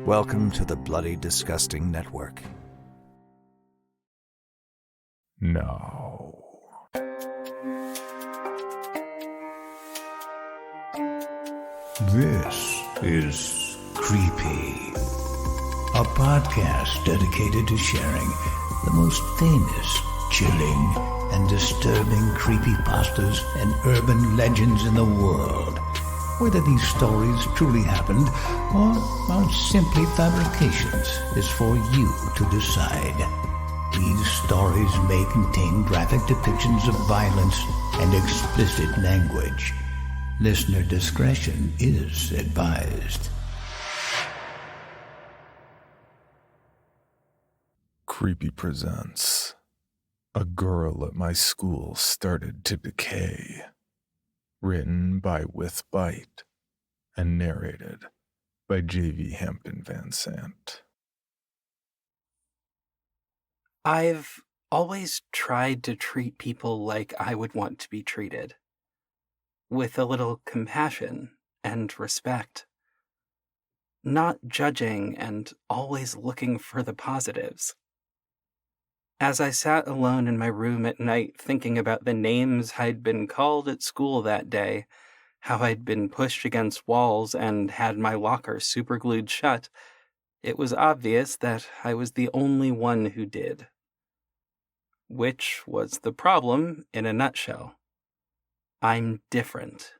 Welcome to the Bloody Disgusting Network. Now. This is Creepy, a podcast dedicated to sharing the most famous, chilling, and disturbing creepypastas and urban legends in the world. Whether these stories truly happened or are simply fabrications is for you to decide. These stories may contain graphic depictions of violence and explicit language. Listener discretion is advised. Creepy presents A Girl at My School Started to Decay. Written by With Bite and narrated by J.V. Hampton Van Sant. I've always tried to treat people like I would want to be treated, with a little compassion and respect, not judging and always looking for the positives. As I sat alone in my room at night thinking about the names I'd been called at school that day, how I'd been pushed against walls and had my locker superglued shut, it was obvious that I was the only one who did. Which was the problem in a nutshell. I'm different.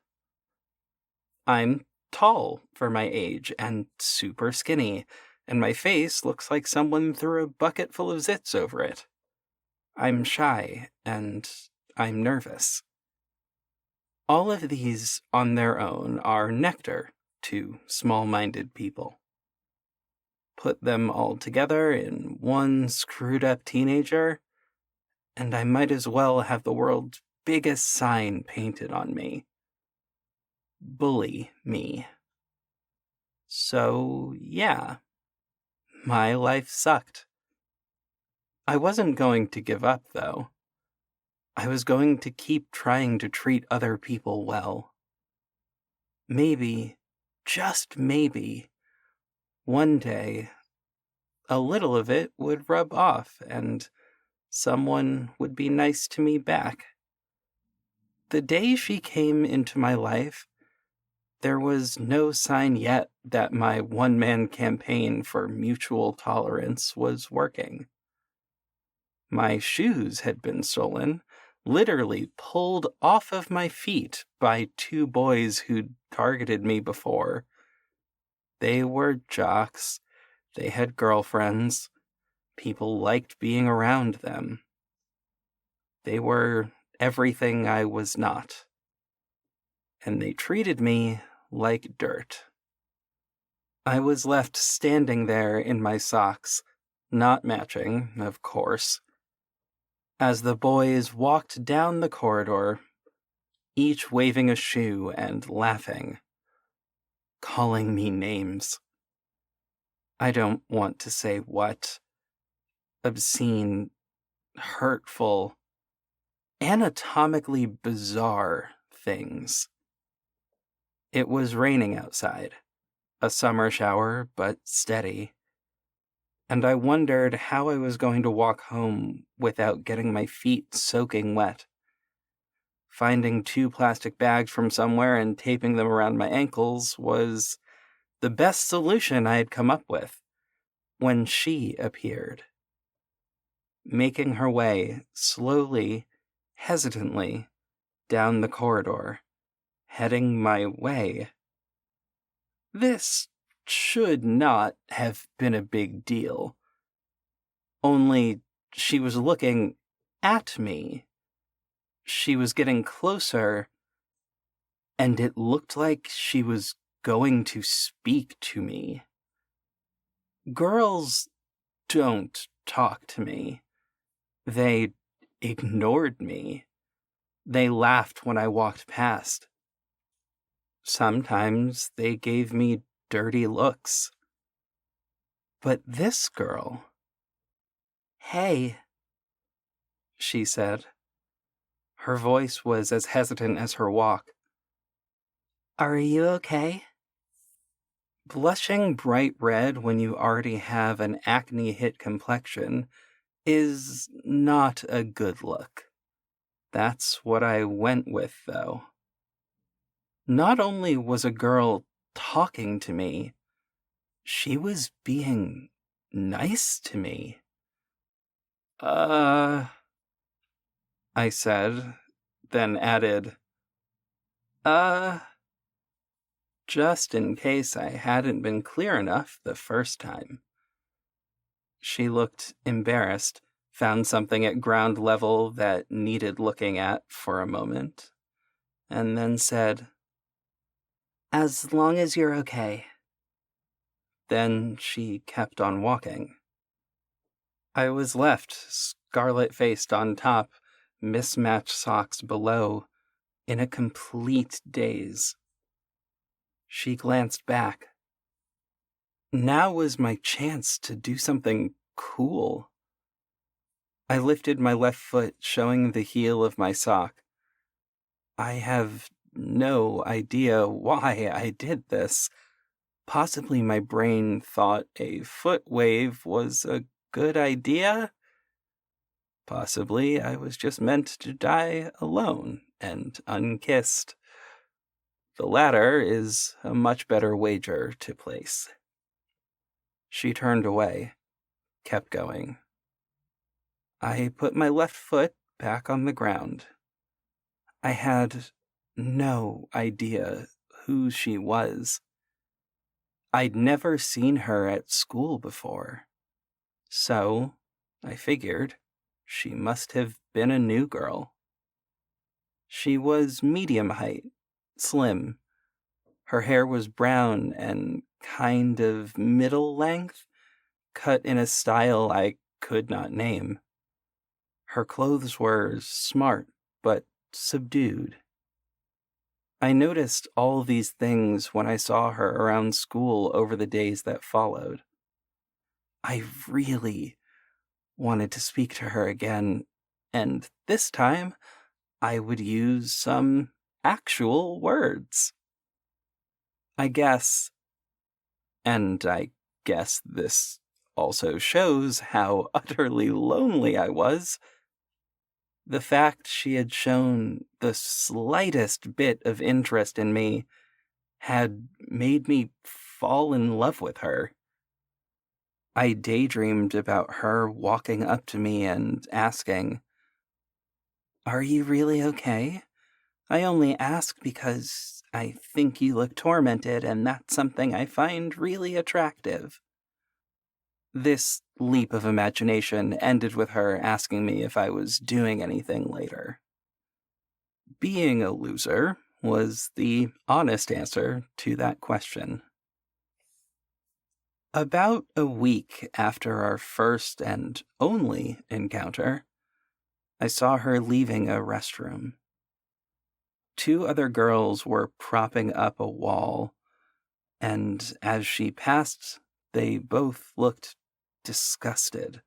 I'm tall for my age and super skinny, and my face looks like someone threw a bucket full of zits over it. I'm shy, and I'm nervous. All of these on their own are nectar to small-minded people. Put them all together in one screwed-up teenager, and I might as well have the world's biggest sign painted on me. Bully me. So, yeah, my life sucked. I wasn't going to give up, though. I was going to keep trying to treat other people well. Maybe, just maybe, one day, a little of it would rub off and someone would be nice to me back. The day she came into my life, there was no sign yet that my one-man campaign for mutual tolerance was working. My shoes had been stolen, literally pulled off of my feet by two boys who'd targeted me before. They were jocks. They had girlfriends. People liked being around them. They were everything I was not. And they treated me like dirt. I was left standing there in my socks, not matching, of course, as the boys walked down the corridor, each waving a shoe and laughing, calling me names. I don't want to say what. Obscene, hurtful, anatomically bizarre things. It was raining outside, a summer shower, but steady, and I wondered how I was going to walk home without getting my feet soaking wet. Finding 2 plastic bags from somewhere and taping them around my ankles was the best solution I had come up with when she appeared. Making her way, slowly, hesitantly, down the corridor, heading my way. This should not have been a big deal. Only she was looking at me. She was getting closer, and it looked like she was going to speak to me. Girls don't talk to me. They ignored me. They laughed when I walked past. Sometimes they gave me dirty looks. But this girl... "Hey," she said. Her voice was as hesitant as her walk. "Are you okay?" Blushing bright red when you already have an acne-hit complexion is not a good look. That's what I went with, though. Not only was a girl talking to me, she was being nice to me. I said, then added, just in case I hadn't been clear enough the first time. She looked embarrassed, found something at ground level that needed looking at for a moment, and then said, "As long as you're okay." Then she kept on walking. I was left, scarlet-faced on top, mismatched socks below, in a complete daze. She glanced back. Now was my chance to do something cool. I lifted my left foot, showing the heel of my sock. I have no idea why I did this. Possibly my brain thought a foot wave was a good idea. Possibly I was just meant to die alone and unkissed. The latter is a much better wager to place. She turned away, kept going. I put my left foot back on the ground. I had no idea who she was. I'd never seen her at school before. So, I figured, she must have been a new girl. She was medium height, slim. Her hair was brown and kind of middle length, cut in a style I could not name. Her clothes were smart, but subdued. I noticed all these things when I saw her around school over the days that followed. I really wanted to speak to her again, and this time I would use some actual words. I guess this also shows how utterly lonely I was. The fact she had shown the slightest bit of interest in me had made me fall in love with her. I daydreamed about her walking up to me and asking, "Are you really okay? I only ask because I think you look tormented, and that's something I find really attractive." This leap of imagination ended with her asking me if I was doing anything later. Being a loser was the honest answer to that question. About a week after our first and only encounter, I saw her leaving a restroom. 2 other girls were propping up a wall, and as she passed, they both looked disgusted.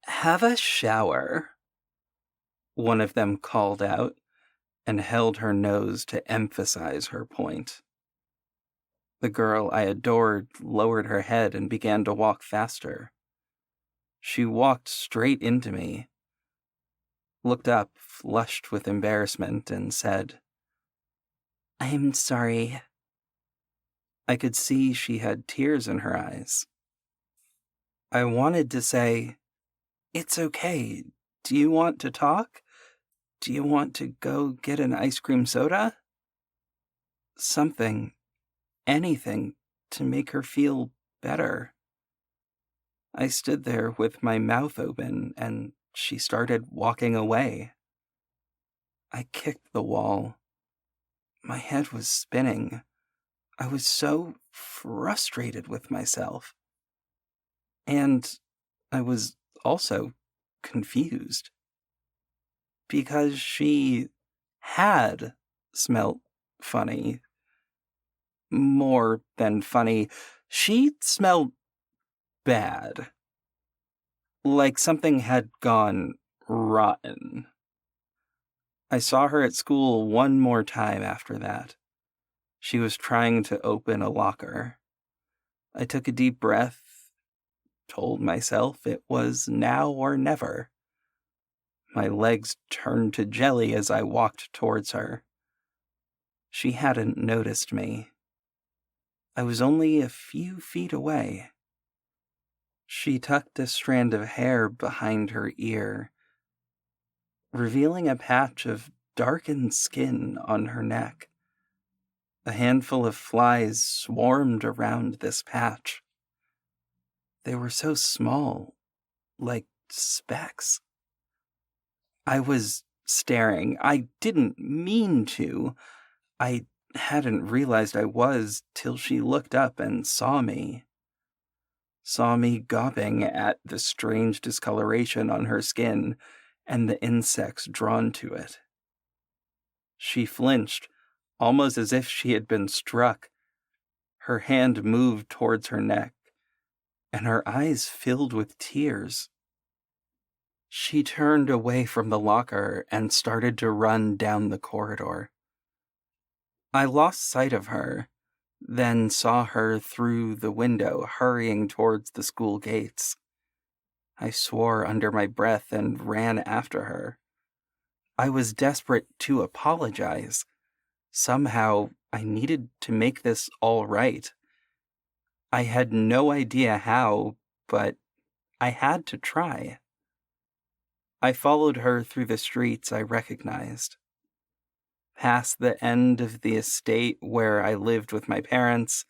"Have a shower," one of them called out, and held her nose to emphasize her point. The girl I adored lowered her head and began to walk faster. She walked straight into me, looked up, flushed with embarrassment, and said, "I'm sorry." I could see she had tears in her eyes. I wanted to say, "It's okay. Do you want to talk? Do you want to go get an ice cream soda?" Something, anything, to make her feel better. I stood there with my mouth open, and she started walking away. I kicked the wall. My head was spinning. I was so frustrated with myself. And I was also confused. Because she had smelt funny. More than funny, she smelled bad. Like something had gone rotten. I saw her at school one more time after that. She was trying to open a locker. I took a deep breath, told myself it was now or never. My legs turned to jelly as I walked towards her. She hadn't noticed me. I was only a few feet away. She tucked a strand of hair behind her ear, revealing a patch of darkened skin on her neck. A handful of flies swarmed around this patch. They were so small, like specks. I was staring. I didn't mean to. I hadn't realized I was till she looked up and saw me. Saw me gawping at the strange discoloration on her skin and the insects drawn to it. She flinched, almost as if she had been struck. Her hand moved towards her neck, and her eyes filled with tears. She turned away from the locker and started to run down the corridor. I lost sight of her, then saw her through the window hurrying towards the school gates. I swore under my breath and ran after her. I was desperate to apologize. Somehow, I needed to make this all right. I had no idea how, but I had to try. I followed her through the streets I recognized. Past the end of the estate where I lived with my parents,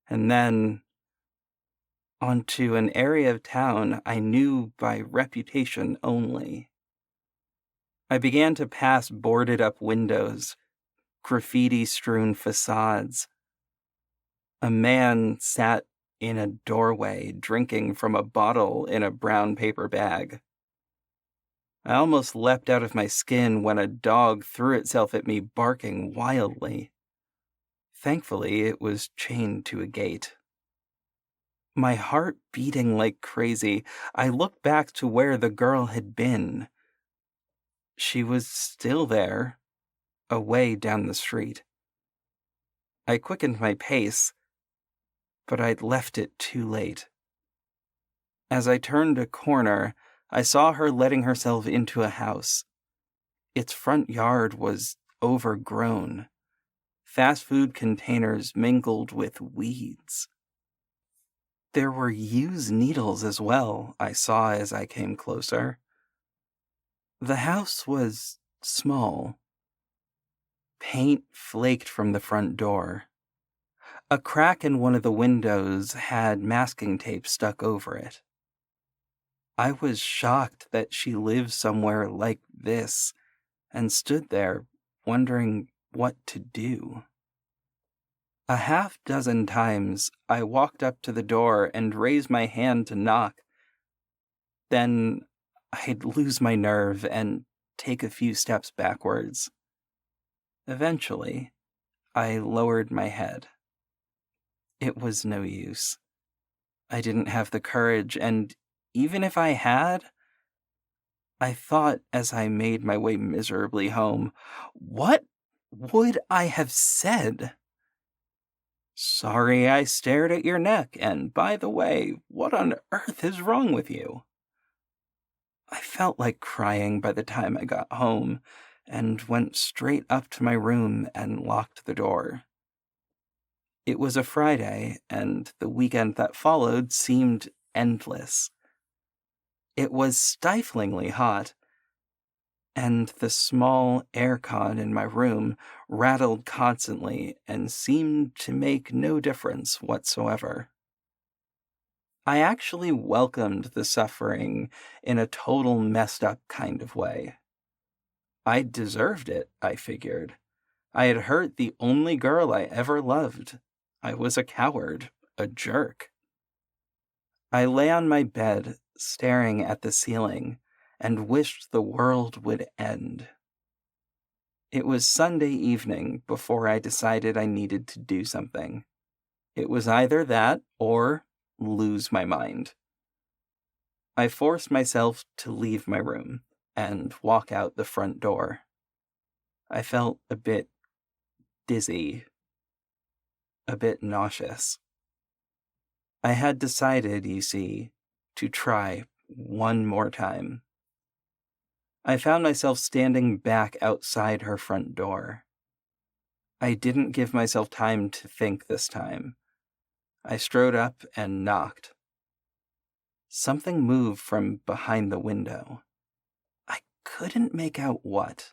and then onto an area of town I knew by reputation only. I began to pass boarded-up windows, graffiti-strewn facades. A man sat in a doorway drinking from a bottle in a brown paper bag. I almost leapt out of my skin when a dog threw itself at me barking wildly. Thankfully, it was chained to a gate. My heart beating like crazy, I looked back to where the girl had been. She was still there, away down the street. I quickened my pace, but I'd left it too late. As I turned a corner, I saw her letting herself into a house. Its front yard was overgrown. Fast food containers mingled with weeds. There were used needles as well, I saw as I came closer. The house was small. Paint flaked from the front door. A crack in one of the windows had masking tape stuck over it. I was shocked that she lived somewhere like this, and stood there, wondering what to do. A half-dozen times, I walked up to the door and raised my hand to knock. Then I'd lose my nerve and take a few steps backwards. Eventually, I lowered my head. It was no use. I didn't have the courage, and even if I had, I thought as I made my way miserably home, what would I have said? Sorry I stared at your neck, and by the way, what on earth is wrong with you? I felt like crying by the time I got home, and went straight up to my room and locked the door. It was a Friday, and the weekend that followed seemed endless. It was stiflingly hot, and the small aircon in my room rattled constantly and seemed to make no difference whatsoever. I actually welcomed the suffering in a total messed up kind of way. I deserved it, I figured. I had hurt the only girl I ever loved. I was a coward, a jerk. I lay on my bed, staring at the ceiling, and wished the world would end. It was Sunday evening before I decided I needed to do something. It was either that or lose my mind. I forced myself to leave my room and walk out the front door. I felt a bit dizzy, a bit nauseous. I had decided, you see, to try one more time. I found myself standing back outside her front door. I didn't give myself time to think this time. I strode up and knocked. Something moved from behind the window. I couldn't make out what.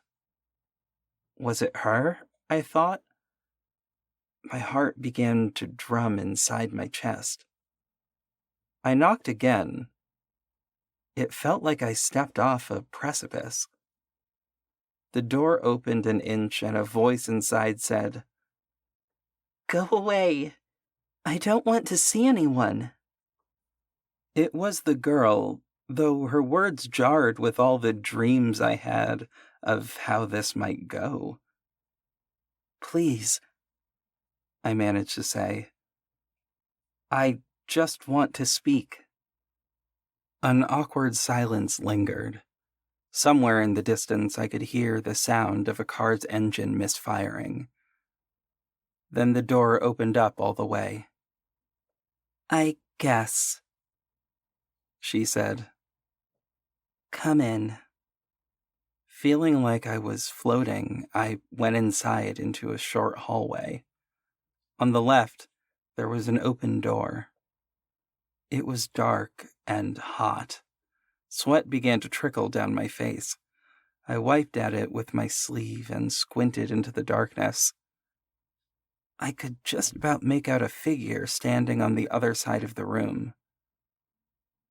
Was it her? I thought. My heart began to drum inside my chest. I knocked again. It felt like I stepped off a precipice. The door opened an inch and a voice inside said, "Go away. I don't want to see anyone." It was the girl, though her words jarred with all the dreams I had of how this might go. "Please," I managed to say. "I just want to speak." An awkward silence lingered. Somewhere in the distance I could hear the sound of a car's engine misfiring. Then the door opened up all the way. "I guess," she said. "Come in." Feeling like I was floating, I went inside into a short hallway. On the left, there was an open door. It was dark and hot. Sweat began to trickle down my face. I wiped at it with my sleeve and squinted into the darkness. I could just about make out a figure standing on the other side of the room.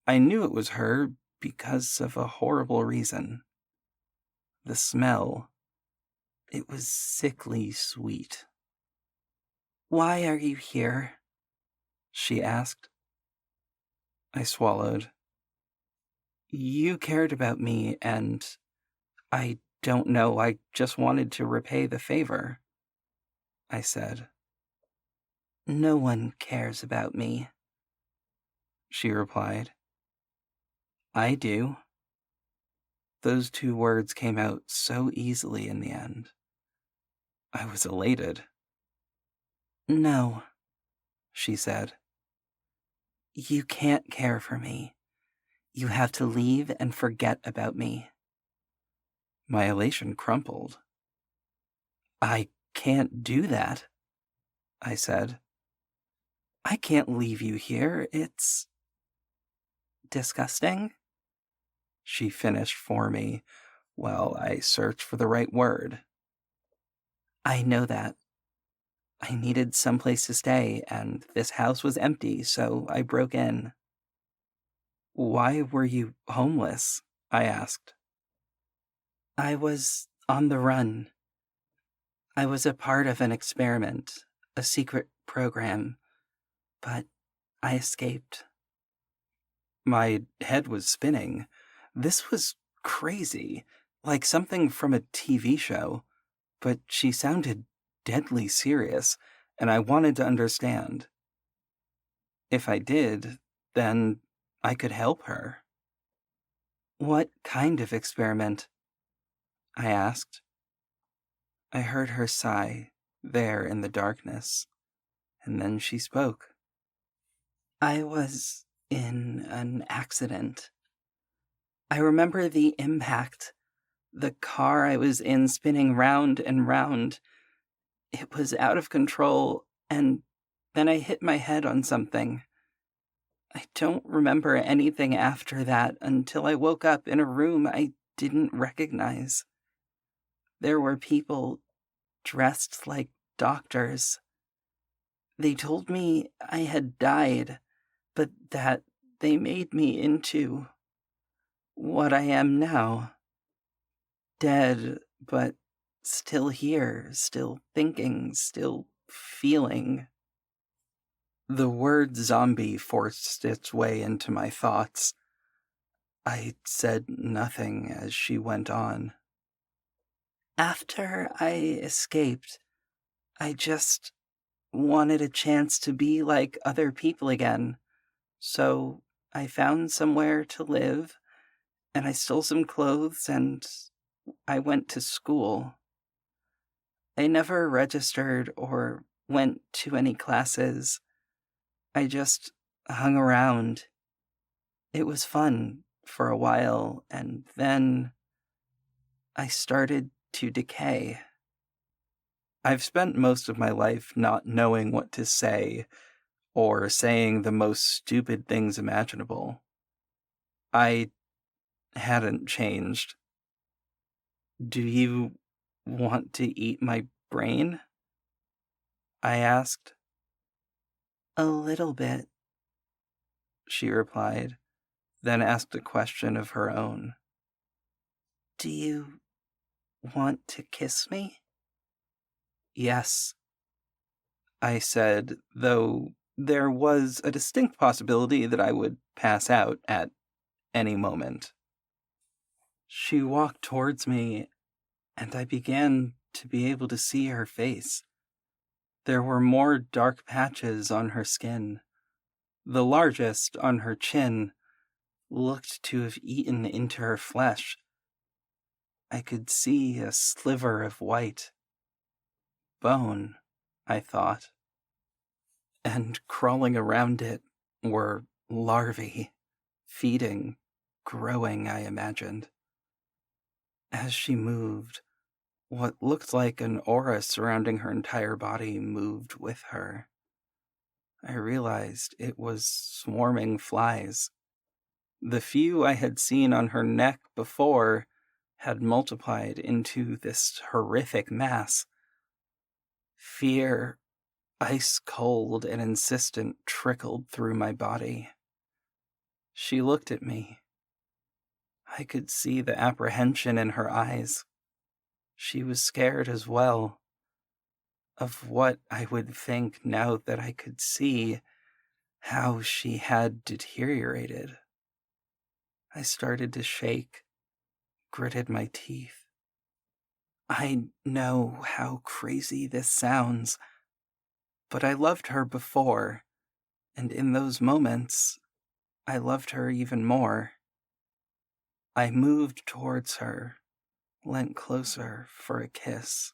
I knew it was her because of a horrible reason. The smell. It was sickly sweet. "Why are you here?" she asked. I swallowed. "You cared about me, and I don't know, I just wanted to repay the favor," I said. "No one cares about me," she replied. "I do." Those two words came out so easily in the end. I was elated. "No," she said. "You can't care for me. You have to leave and forget about me." My elation crumpled. "I can't do that," I said. "I can't leave you here. It's disgusting," she finished for me while I searched for the right word. "I know that. I needed someplace to stay, and this house was empty, so I broke in." "Why were you homeless?" I asked. "I was on the run. I was a part of an experiment, a secret program, but I escaped." My head was spinning. This was crazy, like something from a TV show, but she sounded deadly serious, and I wanted to understand. If I did, then I could help her. "What kind of experiment?" I asked. I heard her sigh, there in the darkness, and then she spoke. "I was in an accident. I remember the impact, the car I was in spinning round and round. It was out of control, and then I hit my head on something. I don't remember anything after that until I woke up in a room I didn't recognize. There were people dressed like doctors. They told me I had died, but that they made me into what I am now. Dead, but still here, still thinking, still feeling." The word zombie forced its way into my thoughts. I said nothing as she went on. "After I escaped, I just wanted a chance to be like other people again. So I found somewhere to live, and I stole some clothes, and I went to school. I never registered or went to any classes. I just hung around. It was fun for a while, and then I started to decay. I've spent most of my life not knowing what to say or saying the most stupid things imaginable. I hadn't changed. Do you want to eat my brain? I asked. A little bit, she replied, then asked a question of her own. Do you want to kiss me? Yes, I said, though there was a distinct possibility that I would pass out at any moment. She walked towards me, and I began to be able to see her face. There were more dark patches on her skin. The largest, on her chin, looked to have eaten into her flesh. I could see a sliver of white. Bone, I thought. And crawling around it were larvae, feeding, growing, I imagined. As she moved, what looked like an aura surrounding her entire body moved with her. I realized it was swarming flies. The few I had seen on her neck before had multiplied into this horrific mass. Fear, ice cold and insistent, trickled through my body. She looked at me. I could see the apprehension in her eyes. She was scared as well of what I would think now that I could see how she had deteriorated. I started to shake, gritted my teeth. I know how crazy this sounds, but I loved her before, and in those moments, I loved her even more. I moved towards her, leant closer for a kiss.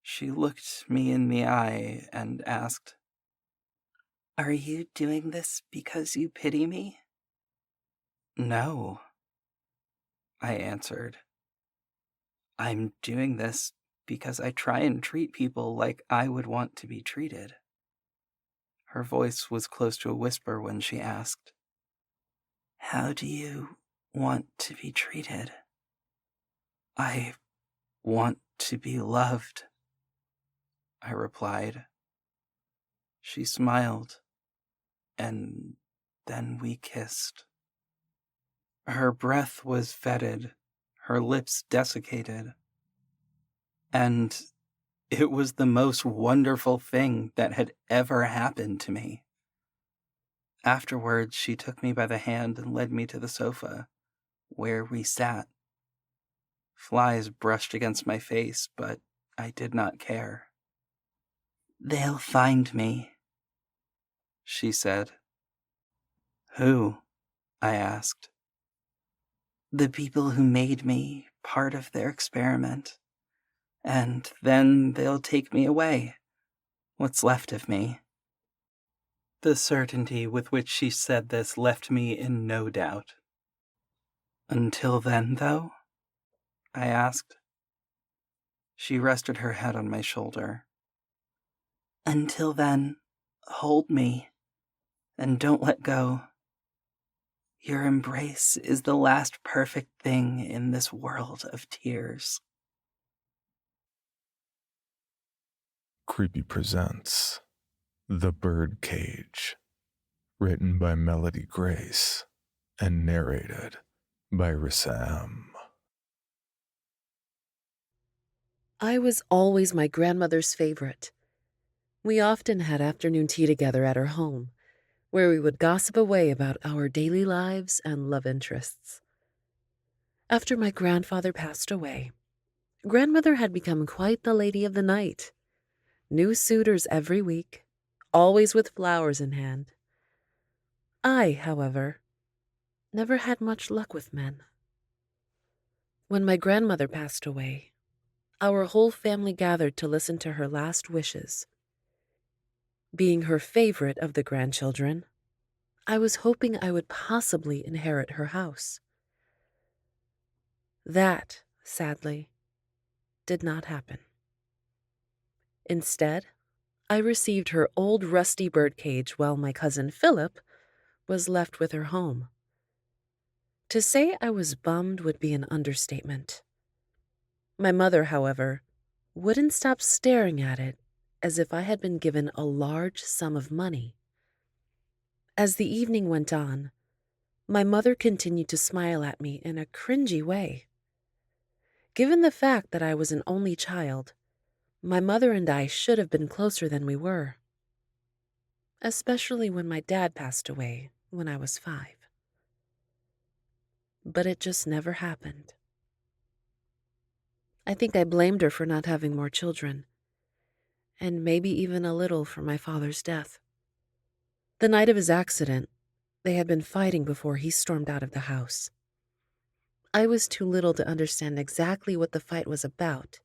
She looked me in the eye and asked, "Are you doing this because you pity me?" "No," I answered. "I'm doing this because I try and treat people like I would want to be treated." Her voice was close to a whisper when she asked, "How do you want to be treated?" "I want to be loved," I replied. She smiled, and then we kissed. Her breath was fetid, her lips desiccated, and it was the most wonderful thing that had ever happened to me. Afterwards, she took me by the hand and led me to the sofa, where we sat. Flies brushed against my face, but I did not care. "They'll find me," she said. "Who?" I asked. "The people who made me part of their experiment. And then they'll take me away. What's left of me." The certainty with which she said this left me in no doubt. "Until then, though?" I asked. She rested her head on my shoulder. "Until then, hold me, and don't let go. Your embrace is the last perfect thing in this world of tears." Creepy presents The Birdcage, written by Melody Grace and narrated by Rissam. I was always my grandmother's favorite. We often had afternoon tea together at her home, where we would gossip away about our daily lives and love interests. After my grandfather passed away, grandmother had become quite the lady of the night. New suitors every week, always with flowers in hand. I, however, never had much luck with men. When my grandmother passed away, our whole family gathered to listen to her last wishes. Being her favorite of the grandchildren, I was hoping I would possibly inherit her house. That, sadly, did not happen. Instead, I received her old rusty birdcage while my cousin Philip was left with her home. To say I was bummed would be an understatement. My mother, however, wouldn't stop staring at it as if I had been given a large sum of money. As the evening went on, my mother continued to smile at me in a cringy way. Given the fact that I was an only child, my mother and I should have been closer than we were, especially when my dad passed away when I was 5. But it just never happened. I think I blamed her for not having more children, and maybe even a little for my father's death. The night of his accident, they had been fighting before he stormed out of the house. I was too little to understand exactly what the fight was about,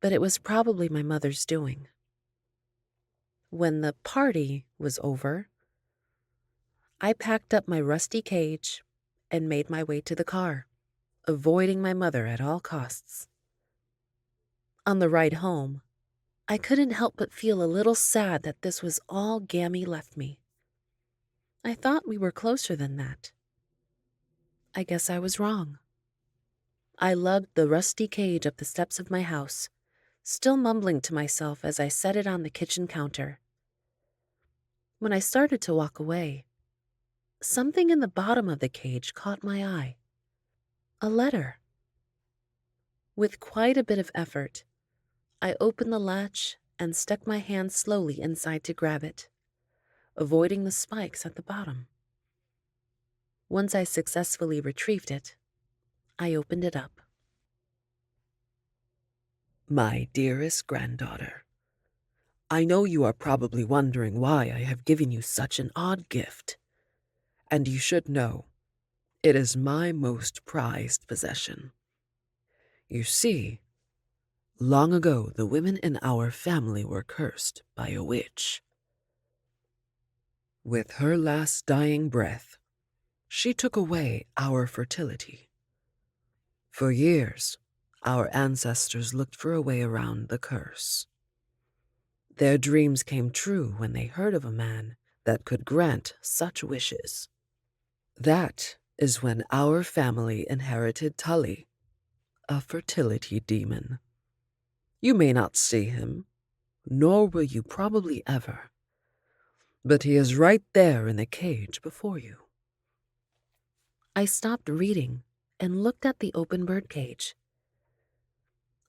but it was probably my mother's doing. When the party was over, I packed up my rusty cage and made my way to the car, avoiding my mother at all costs. On the ride home, I couldn't help but feel a little sad that this was all Gammy left me. I thought we were closer than that. I guess I was wrong. I lugged the rusty cage up the steps of my house, still mumbling to myself as I set it on the kitchen counter. When I started to walk away, something in the bottom of the cage caught my eye. A letter. With quite a bit of effort, I opened the latch and stuck my hand slowly inside to grab it, avoiding the spikes at the bottom. Once I successfully retrieved it, I opened it up. My dearest granddaughter, I know you are probably wondering why I have given you such an odd gift, and you should know it is my most prized possession. You see, long ago the women in our family were cursed by a witch. With her last dying breath, she took away our fertility. For years, our ancestors looked for a way around the curse. Their dreams came true when they heard of a man that could grant such wishes. That is when our family inherited Tully, a fertility demon. You may not see him, nor will you probably ever, but he is right there in the cage before you. I stopped reading and looked at the open birdcage.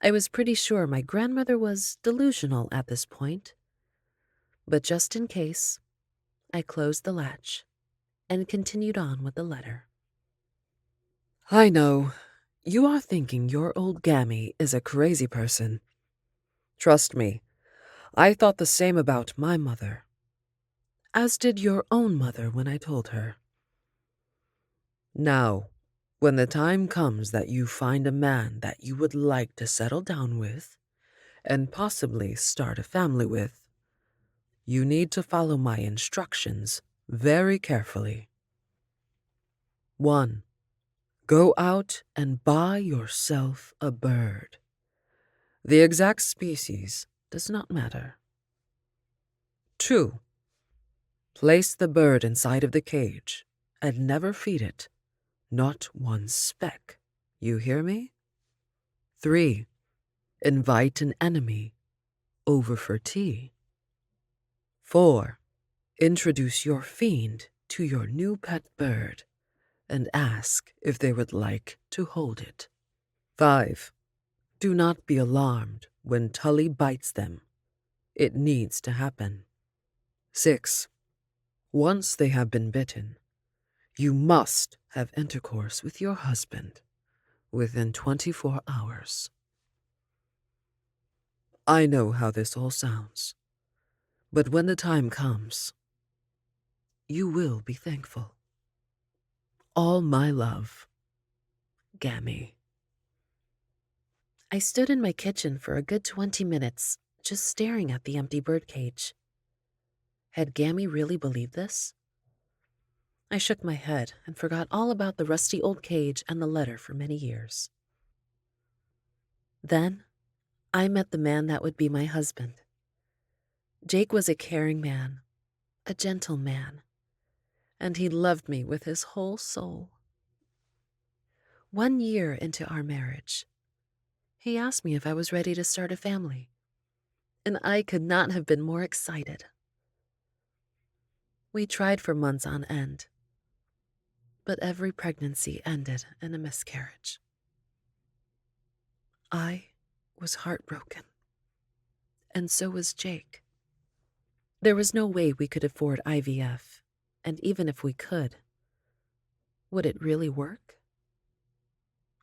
I was pretty sure my grandmother was delusional at this point, but just in case, I closed the latch and continued on with the letter. I know, you are thinking your old Gammy is a crazy person. Trust me, I thought the same about my mother, as did your own mother when I told her. Now, when the time comes that you find a man that you would like to settle down with, and possibly start a family with, you need to follow my instructions very carefully. 1. Go out and buy yourself a bird. The exact species does not matter. 2. Place the bird inside of the cage and never feed it, not one speck. You hear me? 3. Invite an enemy over for tea. 4. Introduce your fiend to your new pet bird and ask if they would like to hold it. 5. Do not be alarmed when Tully bites them. It needs to happen. 6. Once they have been bitten, you must have intercourse with your husband within 24 hours. I know how this all sounds, but when the time comes, you will be thankful. All my love, Gammy. I stood in my kitchen for a good 20 minutes, just staring at the empty birdcage. Had Gammy really believed this? I shook my head and forgot all about the rusty old cage and the letter for many years. Then, I met the man that would be my husband. Jake was a caring man, a gentle man, and he loved me with his whole soul. 1 year into our marriage, he asked me if I was ready to start a family, and I could not have been more excited. We tried for months on end, but every pregnancy ended in a miscarriage. I was heartbroken, and so was Jake. There was no way we could afford IVF, and even if we could, would it really work?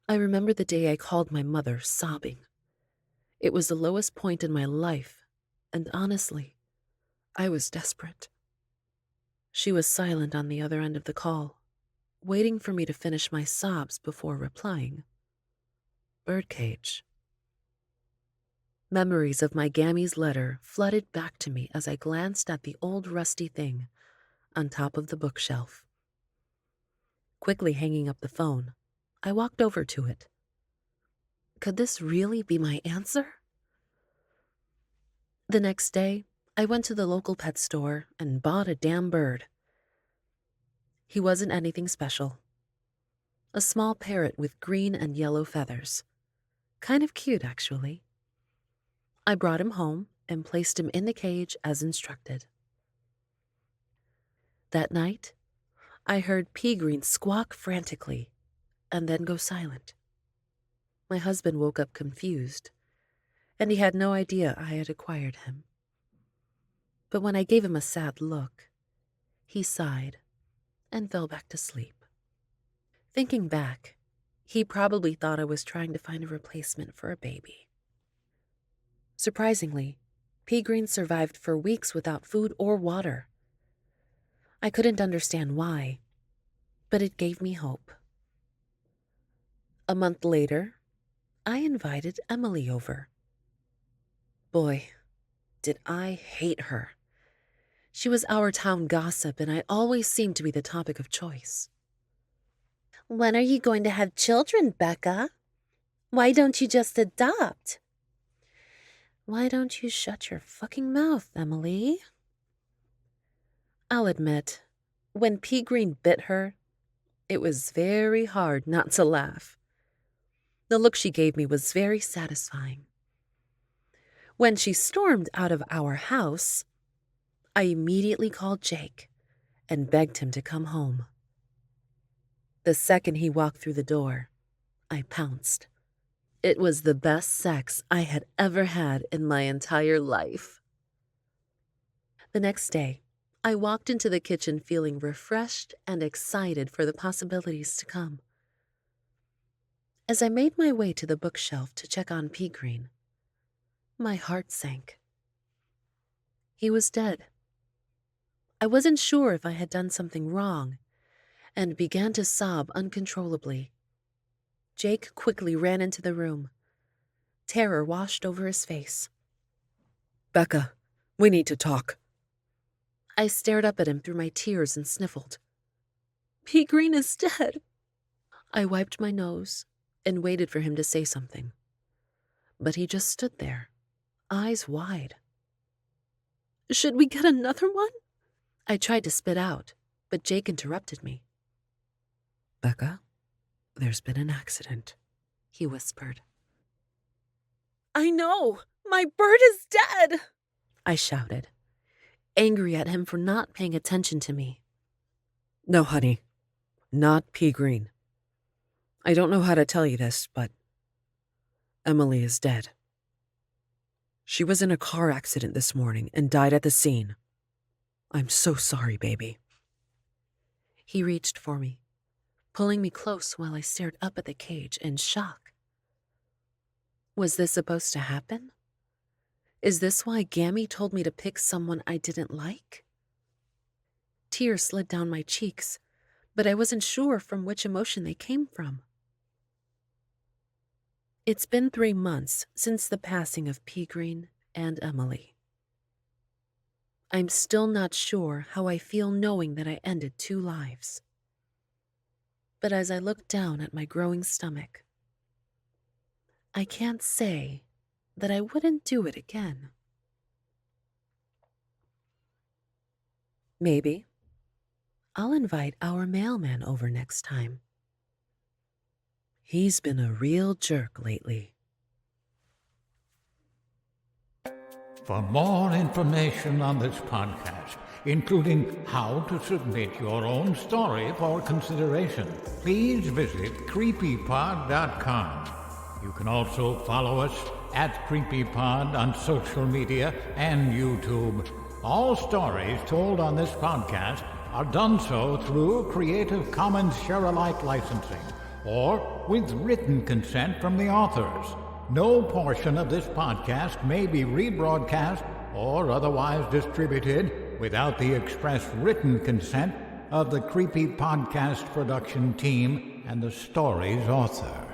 I remember the day I called my mother sobbing. It was the lowest point in my life, and honestly, I was desperate. She was silent on the other end of the call, waiting for me to finish my sobs before replying. Birdcage. Memories of my Gammy's letter flooded back to me as I glanced at the old rusty thing on top of the bookshelf. Quickly hanging up the phone, I walked over to it. Could this really be my answer? The next day, I went to the local pet store and bought a damn bird. He wasn't anything special. A small parrot with green and yellow feathers. Kind of cute, actually. I brought him home and placed him in the cage as instructed. That night, I heard Pea Green squawk frantically and then go silent. My husband woke up confused, and he had no idea I had acquired him. But when I gave him a sad look, he sighed and fell back to sleep. Thinking back, he probably thought I was trying to find a replacement for a baby. Surprisingly, Pea Green survived for weeks without food or water. I couldn't understand why, but it gave me hope. A month later, I invited Emily over. Boy, did I hate her. She was our town gossip, and I always seemed to be the topic of choice. When are you going to have children, Becca? Why don't you just adopt? Why don't you shut your fucking mouth, Emily? I'll admit, when Pea Green bit her, it was very hard not to laugh. The look she gave me was very satisfying. When she stormed out of our house, I immediately called Jake and begged him to come home. The second he walked through the door, I pounced. It was the best sex I had ever had in my entire life. The next day, I walked into the kitchen feeling refreshed and excited for the possibilities to come. As I made my way to the bookshelf to check on Pea Green, my heart sank. He was dead. I wasn't sure if I had done something wrong, and began to sob uncontrollably. Jake quickly ran into the room. Terror washed over his face. Becca, we need to talk. I stared up at him through my tears and sniffled. Pea Green is dead. I wiped my nose and waited for him to say something. But he just stood there, eyes wide. Should we get another one? I tried to spit out, but Jake interrupted me. Becca, there's been an accident, he whispered. I know! My bird is dead! I shouted, angry at him for not paying attention to me. No, honey, not Pea Green. I don't know how to tell you this, but Emily is dead. She was in a car accident this morning and died at the scene. I'm so sorry, baby. He reached for me, pulling me close while I stared up at the cage in shock. Was this supposed to happen? Is this why Gammy told me to pick someone I didn't like? Tears slid down my cheeks, but I wasn't sure from which emotion they came from. It's been 3 months since the passing of Pea Green and Emily. I'm still not sure how I feel knowing that I ended 2 lives. But as I look down at my growing stomach, I can't say that I wouldn't do it again. Maybe I'll invite our mailman over next time. He's been a real jerk lately. For more information on this podcast, including how to submit your own story for consideration, please visit creepypod.com. You can also follow us at CreepyPod on social media and YouTube. All stories told on this podcast are done so through Creative Commons Share-alike licensing or with written consent from the authors. No portion of this podcast may be rebroadcast or otherwise distributed without the express written consent of the Creepy Podcast production team and the story's author.